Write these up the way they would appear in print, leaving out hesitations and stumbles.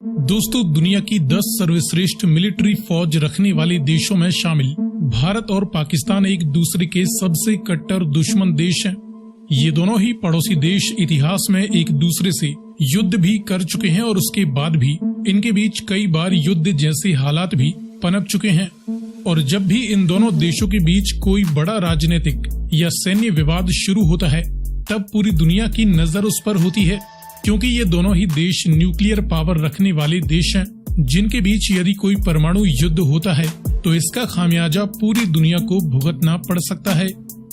दोस्तों, दुनिया की 10 सर्वश्रेष्ठ मिलिट्री फौज रखने वाले देशों में शामिल भारत और पाकिस्तान एक दूसरे के सबसे कट्टर दुश्मन देश हैं। ये दोनों ही पड़ोसी देश इतिहास में एक दूसरे से युद्ध भी कर चुके हैं और उसके बाद भी इनके बीच कई बार युद्ध जैसे हालात भी पनप चुके हैं। और जब भी इन दोनों देशों के बीच कोई बड़ा राजनीतिक या सैन्य विवाद शुरू होता है, तब पूरी दुनिया की नजर उस पर होती है, क्योंकि ये दोनों ही देश न्यूक्लियर पावर रखने वाले देश हैं, जिनके बीच यदि कोई परमाणु युद्ध होता है तो इसका खामियाजा पूरी दुनिया को भुगतना पड़ सकता है।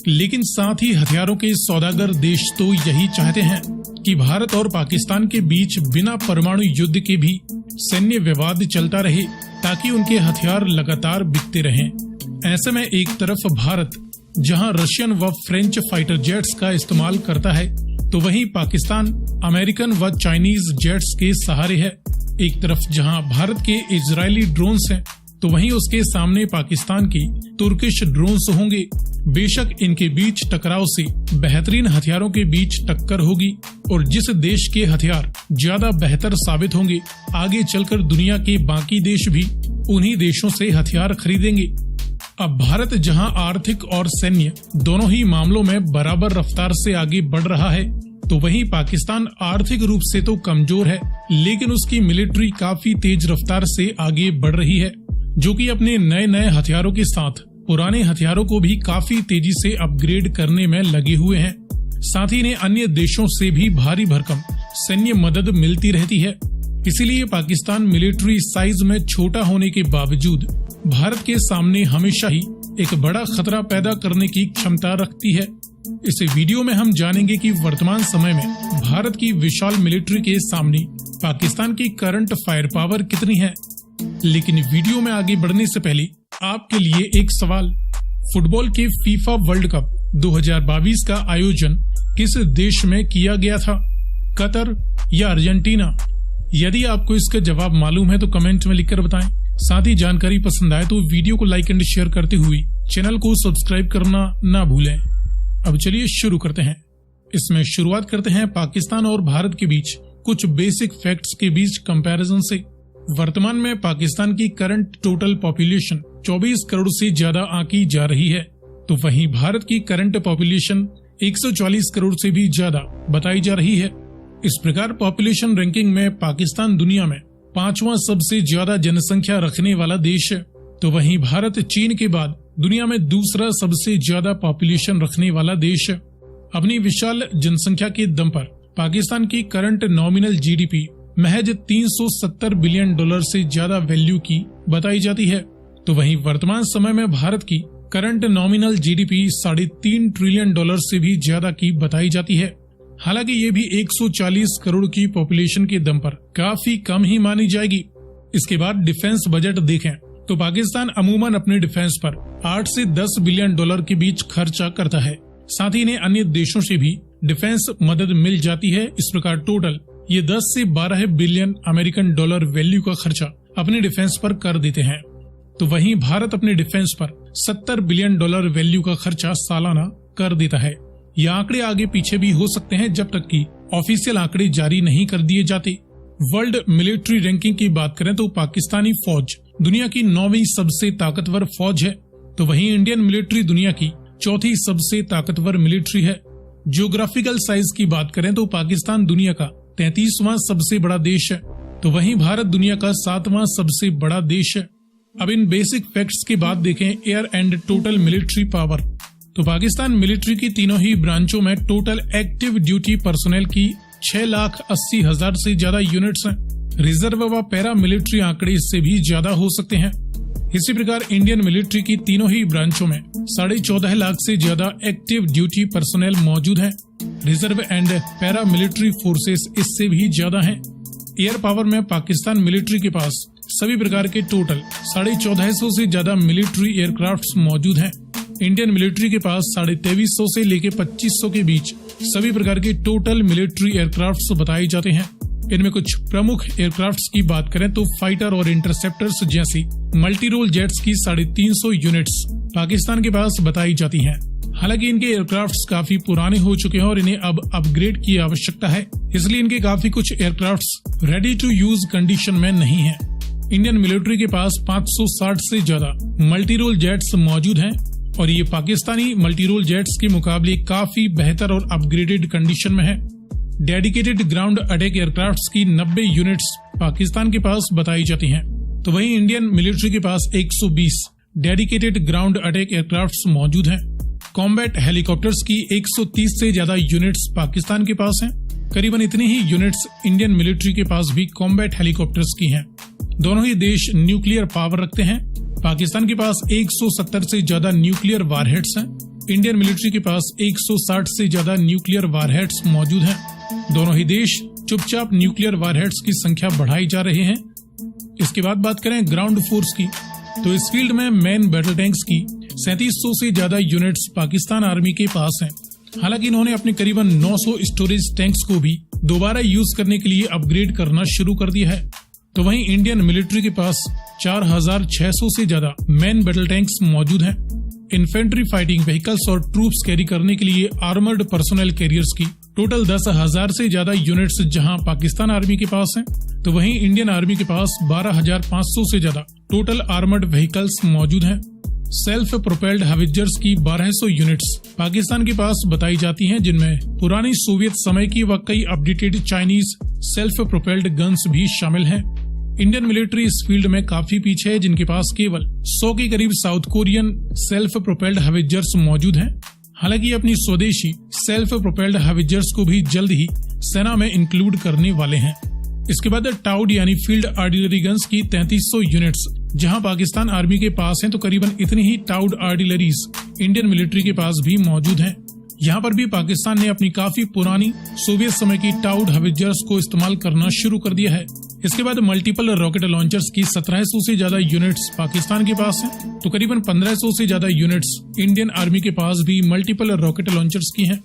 लेकिन साथ ही हथियारों के सौदागर देश तो यही चाहते हैं कि भारत और पाकिस्तान के बीच बिना परमाणु युद्ध के भी सैन्य विवाद चलता रहे, ताकि उनके हथियार लगातार बिकते रहें। ऐसे में एक तरफ भारत जहां रशियन व फ्रेंच फाइटर जेट्स का इस्तेमाल करता है, तो वहीं पाकिस्तान अमेरिकन व चाइनीज जेट्स के सहारे है। एक तरफ जहां भारत के इजरायली ड्रोन्स हैं, तो वहीं उसके सामने पाकिस्तान की तुर्किश ड्रोन्स होंगे। बेशक इनके बीच टकराव से बेहतरीन हथियारों के बीच टक्कर होगी, और जिस देश के हथियार ज्यादा बेहतर साबित होंगे, आगे चलकर दुनिया के बाकी देश भी उन्हीं देशों से हथियार खरीदेंगे। अब भारत जहां आर्थिक और सैन्य दोनों ही मामलों में बराबर रफ्तार से आगे बढ़ रहा है, तो वहीं पाकिस्तान आर्थिक रूप से तो कमजोर है, लेकिन उसकी मिलिट्री काफी तेज रफ्तार से आगे बढ़ रही है, जो कि अपने नए नए हथियारों के साथ पुराने हथियारों को भी काफी तेजी से अपग्रेड करने में लगे हुए हैं। साथ ही इन्हें अन्य देशों से भी भारी भरकम सैन्य मदद मिलती रहती है। इसीलिए पाकिस्तान मिलिट्री साइज में छोटा होने के बावजूद भारत के सामने हमेशा ही एक बड़ा खतरा पैदा करने की क्षमता रखती है। इस वीडियो में हम जानेंगे कि वर्तमान समय में भारत की विशाल मिलिट्री के सामने पाकिस्तान की करंट फायर पावर कितनी है। लेकिन वीडियो में आगे बढ़ने से पहले आपके लिए एक सवाल, फुटबॉल के फीफा वर्ल्ड कप 2022 का आयोजन किस देश में किया गया था, कतर या अर्जेंटीना? यदि आपको इसका जवाब मालूम है तो कमेंट में लिखकर बताएं। साथ ही जानकारी पसंद आए तो वीडियो को लाइक एंड शेयर करते हुए चैनल को सब्सक्राइब करना ना भूलें। अब चलिए शुरू करते हैं। इसमें शुरुआत करते हैं पाकिस्तान और भारत के बीच कुछ बेसिक फैक्ट्स के बीच कंपैरिजन से। वर्तमान में पाकिस्तान की करंट टोटल पॉपुलेशन 24 करोड़ से ज्यादा आंकी जा रही है, तो वहीं भारत की करंट पॉपुलेशन 140 करोड़ से भी ज्यादा बताई जा रही है। इस प्रकार पॉपुलेशन रैंकिंग में पाकिस्तान दुनिया में 5वां सबसे ज्यादा जनसंख्या रखने वाला देश है, तो वहीं भारत चीन के बाद दुनिया में दूसरा सबसे ज्यादा पॉपुलेशन रखने वाला देश है। अपनी विशाल जनसंख्या के दम पर पाकिस्तान की करंट नॉमिनल जीडीपी महज $370 बिलियन से ज्यादा वैल्यू की बताई जाती है, तो वहीं वर्तमान समय में भारत की करंट नॉमिनल जीडीपी $3.5 ट्रिलियन से भी ज्यादा की बताई जाती है। हालांकि ये भी 140 करोड़ की पॉपुलेशन के दम पर काफी कम ही मानी जाएगी। इसके बाद डिफेंस बजट देखें तो पाकिस्तान अमूमन अपने डिफेंस पर 8 से 10 बिलियन डॉलर के बीच खर्चा करता है। साथ ही इन्हें अन्य देशों से भी डिफेंस मदद मिल जाती है। इस प्रकार टोटल ये 10 से 12 बिलियन अमेरिकन डॉलर वैल्यू का खर्चा अपने डिफेंस पर कर देते हैं, तो वहीं भारत अपने डिफेंस पर 70 बिलियन डॉलर वैल्यू का खर्चा सालाना कर देता है। ये आंकड़े आगे पीछे भी हो सकते हैं जब तक कि ऑफिशियल आंकड़े जारी नहीं कर दिए जाते। वर्ल्ड मिलिट्री रैंकिंग की बात करें तो पाकिस्तानी फौज दुनिया की 9वीं सबसे ताकतवर फौज है, तो वहीं इंडियन मिलिट्री दुनिया की 4थी सबसे ताकतवर मिलिट्री है। ज्योग्राफिकल साइज की बात करें तो पाकिस्तान दुनिया का 33वां सबसे बड़ा देश है, तो वहीं भारत दुनिया का 7वां सबसे बड़ा देश है। अब इन बेसिक फैक्ट्स की बात देखें air and total military power, तो पाकिस्तान मिलिट्री की तीनों ही ब्रांचों में टोटल एक्टिव ड्यूटी पर्सनल की 6,80,000 से ज्यादा यूनिट्स हैं। रिजर्व व पैरा मिलिट्री आंकड़े इससे भी ज्यादा हो सकते हैं। इसी प्रकार इंडियन मिलिट्री की तीनों ही ब्रांचों में 14.5 लाख से ज्यादा एक्टिव ड्यूटी पर्सनल मौजूद हैं। Reserve and para military forces इससे भी ज्यादा हैं। एयर पावर में पाकिस्तान मिलिट्री के पास सभी प्रकार के टोटल 1450 से ज्यादा मिलिट्री एयरक्राफ्ट मौजूद हैं। इंडियन मिलिट्री के पास 2350 से लेकर 2500 के बीच सभी प्रकार के टोटल मिलिट्री एयरक्राफ्ट बताए जाते हैं। इनमें कुछ प्रमुख एयरक्राफ्ट्स की बात करें तो फाइटर और इंटरसेप्टर्स जैसी मल्टी रोल जेट्स की 350 यूनिट्स, पाकिस्तान के पास बताई जाती हैं। हालांकि इनके एयरक्राफ्ट्स काफी पुराने हो चुके हैं और इन्हें अब अपग्रेड की आवश्यकता है, इसलिए इनके काफी कुछ aircrafts ready to use condition में नहीं हैं। इंडियन मिलिट्री के पास 560 से ज्यादा मल्टी रोल जेट्स मौजूद हैं और ये पाकिस्तानी मल्टी रोल जेट्स के मुकाबले काफी बेहतर और अपग्रेडेड कंडीशन में है। डेडिकेटेड ग्राउंड अटैक एयरक्राफ्ट्स की 90 यूनिट्स पाकिस्तान के पास बताई जाती हैं, तो वहीं इंडियन मिलिट्री के पास 120 डेडिकेटेड ग्राउंड अटैक एयरक्राफ्ट्स मौजूद हैं। कॉम्बैट हेलीकॉप्टर्स की 130 से ज्यादा यूनिट्स पाकिस्तान के पास हैं। करीबन इतनी ही यूनिट्स इंडियन मिलिट्री के पास भी कॉम्बैट हेलीकॉप्टर्स की हैं। दोनों ही देश न्यूक्लियर पावर रखते हैं। पाकिस्तान के पास 170 से ज्यादा न्यूक्लियर वारहेड्स हैं। इंडियन मिलिट्री के पास 160 से ज्यादा न्यूक्लियर वारहेड्स मौजूद हैं। दोनों ही देश चुपचाप न्यूक्लियर वारहेड्स की संख्या बढ़ाई जा रहे हैं। इसके बाद बात करें ग्राउंड फोर्स की, तो इस फील्ड में मेन बैटल टैंक्स की 3700 से ज्यादा यूनिट्स पाकिस्तान आर्मी के पास हैं। हालांकि इन्होंने अपने करीबन 900 स्टोरेज टैंक्स को भी दोबारा यूज करने के लिए अपग्रेड करना शुरू कर दिया है। तो वहीं इंडियन मिलिट्री के पास 4600 से ज्यादा मेन बैटल टैंक्स मौजूद हैं। इन्फेंट्री फाइटिंग व्हीकल्स और ट्रूप्स कैरी करने के लिए आर्मर्ड पर्सोनल कैरियर्स की टोटल 10,000 से ज्यादा यूनिट्स जहां पाकिस्तान आर्मी के पास हैं, तो वहीं इंडियन आर्मी के पास 12,500 से ज्यादा टोटल आर्मर्ड व्हीकल्स मौजूद हैं। सेल्फ प्रोपेल्ड हाविजर्स की 1200 यूनिट्स पाकिस्तान के पास बताई जाती हैं, जिनमें पुरानी सोवियत समय की व कई updated Chinese self propelled guns भी शामिल हैं। इंडियन मिलिट्री इस फील्ड में काफी पीछे है, जिनके पास केवल 100 के करीब साउथ कोरियन सेल्फ प्रोपेल्ड हाविजर्स मौजूद हैं। हालांकि अपनी स्वदेशी सेल्फ प्रोपेल्ड हाविजर्स को भी जल्द ही सेना में इंक्लूड करने वाले हैं। इसके बाद टाउड यानी फील्ड आर्टिलरी गन्स की 3300 यूनिट्स जहां पाकिस्तान आर्मी के पास हैं, तो करीबन इतनी ही टाउड आर्टिलरीज इंडियन मिलिट्री के पास भी मौजूद हैं। यहाँ पर भी पाकिस्तान ने अपनी काफी पुरानी सोवियत समय की टाउड हाविजर्स को इस्तेमाल करना शुरू कर दिया है। इसके बाद मल्टीपल रॉकेट लॉन्चर्स की 1700 से ज्यादा यूनिट्स पाकिस्तान के पास हैं, तो करीबन 1500 से ज्यादा यूनिट्स इंडियन आर्मी के पास भी मल्टीपल रॉकेट लॉन्चर्स की हैं।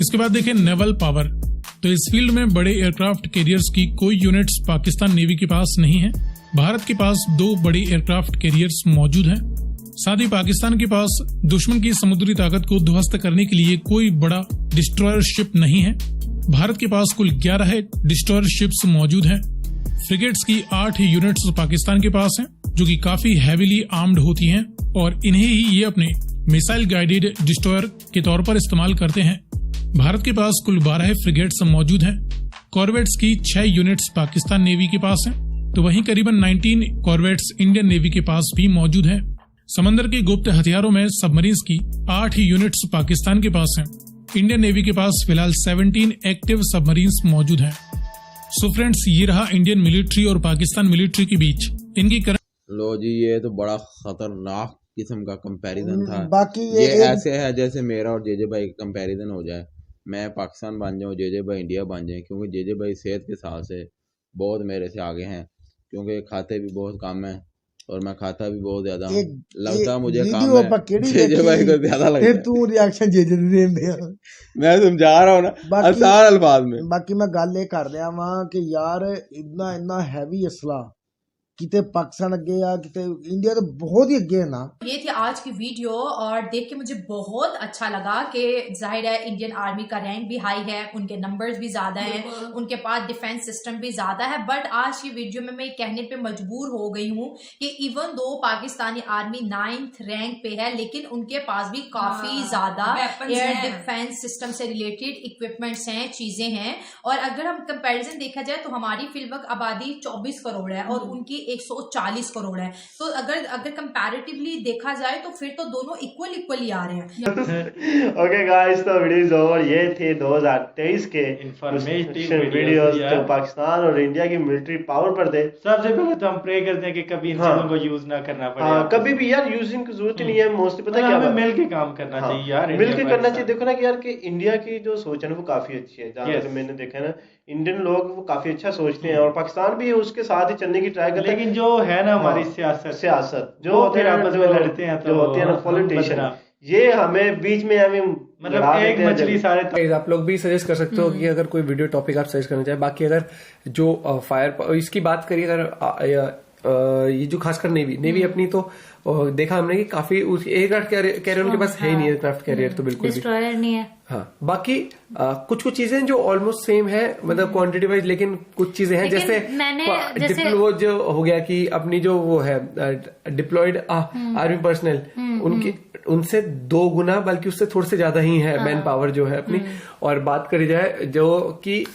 इसके बाद देखें नेवल पावर, तो इस फील्ड में बड़े एयरक्राफ्ट कैरियर्स की कोई यूनिट्स पाकिस्तान नेवी के पास नहीं है। भारत के पास 2 बड़े एयरक्राफ्ट कैरियर्स मौजूद हैं। साथ ही पाकिस्तान के पास दुश्मन की समुद्री ताकत को ध्वस्त करने के लिए कोई बड़ा डिस्ट्रॉयर शिप नहीं है। भारत के पास कुल 11 डिस्ट्रॉयर शिप्स मौजूद हैं। फ्रिगेट्स की 8 यूनिट्स पाकिस्तान के पास हैं, जो कि काफी हैवीली आर्म्ड होती हैं और इन्हें ही ये अपने मिसाइल गाइडेड डिस्ट्रॉयर के तौर पर इस्तेमाल करते हैं। भारत के पास कुल 12 फ्रिगेट्स मौजूद हैं। कॉर्वेट्स की 6 यूनिट्स पाकिस्तान नेवी के पास हैं, तो वहीं करीबन 19 कॉर्वेट्स इंडियन नेवी के पास भी मौजूद हैं। समंदर के गुप्त हथियारों में सबमरीन्स की 8 यूनिट्स पाकिस्तान के पास हैं। इंडियन नेवी के पास फिलहाल 17 एक्टिव सबमरीन्स मौजूद हैं। सो फ्रेंड्स, ये रहा इंडियन मिलिट्री और पाकिस्तान मिलिट्री के बीच इनकी लो जी, ये तो बड़ा खतरनाक किस्म का कंपैरिजन था। बाकी ये ऐसे है जैसे मेरा और जेजे भाई का कंपैरिजन हो जाए, मैं पाकिस्तान बन जाऊँ, जेजे भाई इंडिया बन जाए, क्योंकि जेजे भाई सेहत के साथ से बहुत मेरे से आगे हैं, क्योंकि खाते भी बहुत कम है और मैं खाता भी बहुत ज्यादा हूँ। लगता मुझे काम है, जेजे भाई को ज्यादा लगता है। तू रिएक्शन जेजे दे मैं समझा रहा हूँ ना आसान अल्फाज में। बाकी मैं गल ये कर रहा वहां कि यार इतना हैवी असला किते पाकिस्तान अगे या किते इंडिया तो बहुत ही अगे है ना। ये थी आज की वीडियो और देख के मुझे बहुत अच्छा लगा कि जाहिर है इंडियन आर्मी का रैंक भी हाई है, उनके नंबर्स भी ज्यादा हैं, उनके पास डिफेंस सिस्टम भी ज्यादा है। बट आज की वीडियो में मैं कहने पे मजबूर हो गई हूँ कि even though Pakistani army 9th rank पे है, लेकिन उनके पास भी काफी ज्यादा एयर डिफेंस सिस्टम से रिलेटेड इक्विपमेंट्स हैं, चीजें हैं। और अगर हम कंपेरिजन देखा जाए तो हमारी फिलवक आबादी 24 करोड़ है और उनकी 140 करोड़ है। तो अगर कंपैरेटिवली देखा जाए तो फिर तो दोनों इक्वली आ रहे हैं। ओके गाइस, तो वीडियोस ओवर। ये थे 2023 के इंफॉर्मेटिव वीडियोस जो पाकिस्तान और इंडिया की मिलिट्री पावर पर थे। सबसे पहले तो हम प्रे करते हैं कि कभी इन चीजों को यूज ना करना पड़े। कभी भी यार यूजिंग की जरूरत ही नहीं है। मोस्टली पता क्या, हमें मिल के काम करना चाहिए यार, मिल के करना चाहिए। देखो ना कि यार कि इंडिया की जो सोच है ना वो काफी अच्छी है। जहाँ तक मैंने देखा है ना, इंडियन लोग वो काफी अच्छा सोचते हैं और पाकिस्तान भी उसके साथ ही चलने की ट्राई करता है। लेकिन जो है ना हमारी सियासत जो फिर आपस में लड़ते हैं, जो होते हैं ना पॉलिटिशियन, ये हमें बीच में हमें मतलब एक मछली सारे। आप लोग भी सजेस्ट कर सकते हो कि अगर कोई वीडियो टॉपिक आप सजेस्ट करना चाहे। बाकी अगर जो फायर इसकी बात करिए, अगर ये जो खासकर नेवी अपनी तो देखा हमने कि काफी एयरक्राफ्ट कैरियर उनके पास है ही नहीं, एयरक्राफ्ट कैरियर तो बिल्कुल डिस्ट्रॉयर नहीं है। हाँ, बाकी कुछ चीजें जो ऑलमोस्ट सेम है, मतलब क्वांटिटी वाइज, लेकिन कुछ चीजें हैं जैसे वो जो हो गया कि अपनी जो वो है डिप्लॉयड आर्मी पर्सनल, उनसे 2 गुना बल्कि उससे थोड़े से ज्यादा ही है मैन पावर जो है अपनी। और बात करी जाए जो कि